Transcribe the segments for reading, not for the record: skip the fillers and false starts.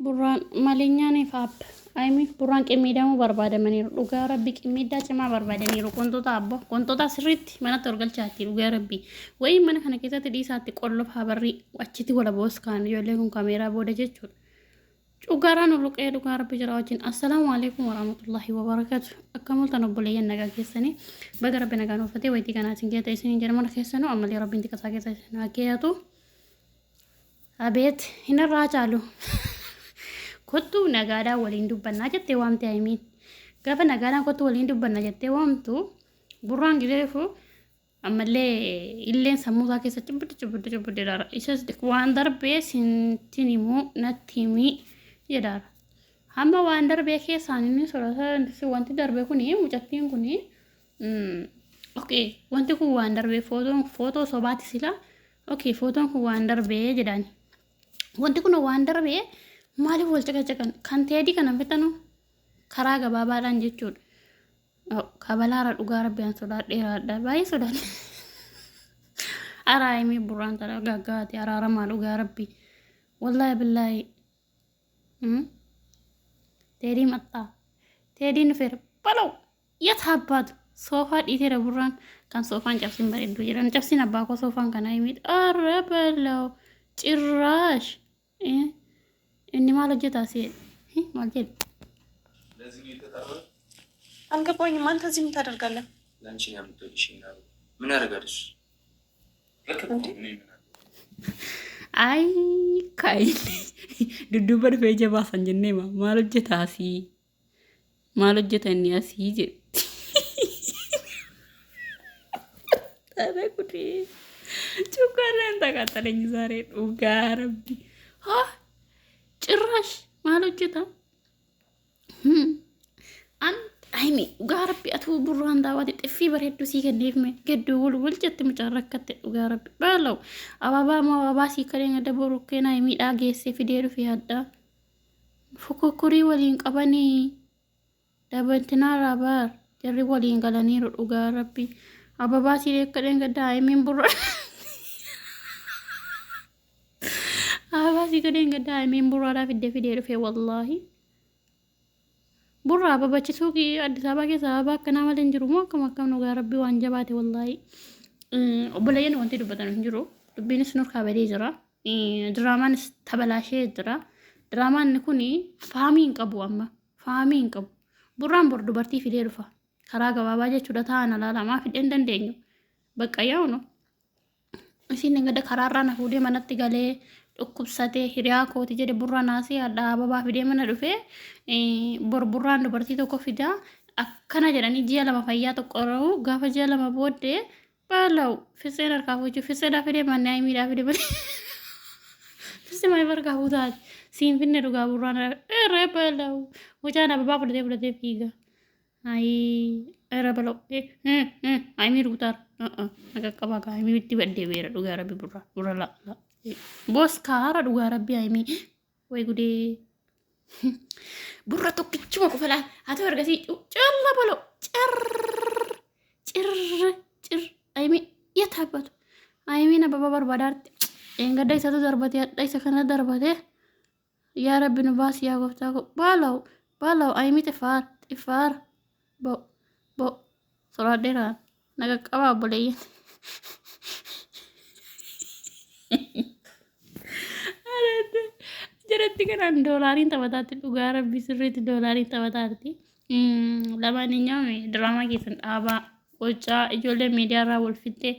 burraan malinyaanii faap aymi burraan qimmiidhamu barbaadamaniiru dhugaa rabbi qimmiidhaa cimaa barbaadaniiru wantoota sirriitti mana torgalchaatti dhugaa rabbi wayii mana kana keessatti dhiisaatti qollof habarrii achitti wala boos kaan ijoollee kun kaameeraa booda jechuudha. Cugaraan uluqee dhugaa rabbi jira wajjin assalaamu alaykum warahmatullahi wabarakatuh akkamultan obboleeyyan nagaa keessanii baga rabbi nagaan uffatee wayitii kanaatiin geeta isiniin jedhamana keessanuu ammallee rabbiin xiqqasaa keessa isin hakeeyatu abeet hinarraa caalu kottu nagaadhaa waliin dubbannaa jettee waamte ayimiin gaafa nagaadhaan kottu waliin dubbannaa jettee waamtu burraan gideefu ammallee illeen sammuusaa keessa cibbutti dara isas waan darbee sintinimuu nattimii jedhaara hamma waan darbee keessaan inni sorata wanti darbee kuni mucattiin kuni okay wanti kun waan darbee footoo sobaati sila okay footoon kun waan darbee jedhani wanti kun waan darbee maaliif wal caqacaqan kan teedii kana fixanu karaa gabaabaadhaan jechuudha kabalaara dhugaa rabbiin sodaadheeraadha baay'ee sodaadhe araayimii burraan tara gaggaati araaramaa dhugaa rabbi wallahi billaahi teedii maxxaa teedii nufeera balau yataabaatu soofaa dhiiteera burraan kan soofaan cabsin bareedduu jedhan cabsin abbaa koo soofaan kana himii arra balau cirraash inni maal hojjetaa si'e maal jedhu አልገባኝም። አንተ እዚህ ምን ታደርጋለህ? ላንቺ ያምጥልሽ ነው ምን ያደርጋልሽ? አይ ካይል ዱዱበር ፈጀባ ሰንጀኔማ ማሎጀታሲ ማሎጀተኒያሲ ጀ ታረቁዲ ጩጋራን ተቃጠለኝ ዛሬ ዱጋ ረቢ ጭራሽ ማሎጀታ aymi garabbi atu burraan daawwate xiffii bareedduu sii kenneefme gedduu wuljetti mucaan rakkatte dhugaarabbi baalaw ababaa moo ababaa sii kadeen adda borukkeen aymiidhaa geessee fidee dhufe addaa fukukkurii waliin qabanii dabantinaa raabaar jarri waliin galaniiru dhugaarabbi ababaa sii kadeen gadda aymiin burra ababaa sii kadeen gadda aymiin burraadhaa fidee dhufe wallaahi burra babachiisuu ki Addis Ababa keessa ababa akkanaa malee hin jiru moo akkam dhugaa rabbi waan jabaate wallaahi obboleeyyan wanti dubbatan hin jiru dubbiinis nurkaa badee jira diraamaanis tabalaashee jira diraamaan kun faamii hin qabu amma faamii hin qabu burraan bor dubartii fidee dhufa karaa gabaabaa jechuudha ta'an alaalamaa fidee hin dandeenyu bakka yaa'u isin ngada karaarraa na fuudhee manatti galee dhukkubsatee hiriyaa kooti jedhe burra naasii adda ababaa fidee mana dhufee burraan dubartii tokko fidaa akkana jedhanii ji'a lama fayyaa tokko rahu gaafa ji'a lama booddee baalaw fiseen harkaa fuuchuu fiseedhaa fidee mannaa himiidhaa fidee malee fisee maayif harkaa fuutaati siin finne dhugaa burraan irree baalaw mucaan ababaa fudhatee fiiga irra baalaw ayimii ruutaar naqaqqabaa kaa ayimii itti baddee beera dhugaa rabbi burra la'a bos kaara dhugaa rabbi ayimii way gudee burra tokkichuma qofala haa ta'u ergasii calla balo cir ayimii yataabatu ayimiin ababa barbaadaarti engadda isatu darbate hadha isa kana darbate yaa rabbi nu baasi yaa gooftaa ko baalaw ayimii xifaar bo soraadheeraan naqaqqabaa obboleeyyan Jadi kan dolarin taphatatti dhugaa rabbi sirriitti dolarin taphataatti lamaaninyaan diraamaa keessan dhaabaa gochaa ijoollee miidiyaarraa wal fixxee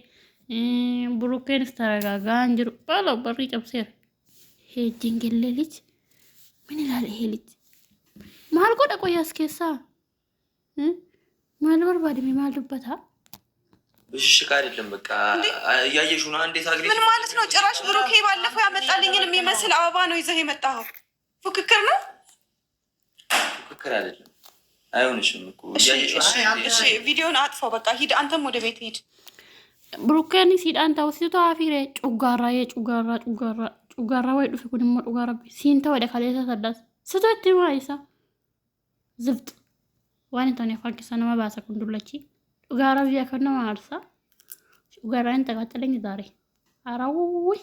burukkeenis taragaagaa hin jiru baalaw barrii cabseera heejjiin gelleelichi min ilaale heelichi maal godha qoyaas keessaa maal barbaadame maal dubbataa ብሽሽቅ አይደለም በቃ እያየሽው ነው እንዴት አግሪ ምን ማለት ነው ጭራሽ ብሩኬ ባለፈው ያመጣልኝን የሚመስል አበባ ነው ይዘህ የመጣኸው ፉክክር ነው ፉክክር አይደለም አይሆንሽም እኮ እያየሽው እሺ ቪዲዮን አጥፋው በቃ ሂድ አንተም ወደ ቤት ሂድ ብሩኬን ሲዳን ታውሲቶ አፊሬ ጩጋራ ወይ ዱፍ ኩንሞ ጩጋራ ሲንተ ወደ ካሌታ ሰዳስ ስተት ማይሳ ዝብጥ ዋን እንተን ያፋቂሳ ነው ማባሳ ኩንዱላቺ ugara biya kana marsa ugara enta gatelen dare arawi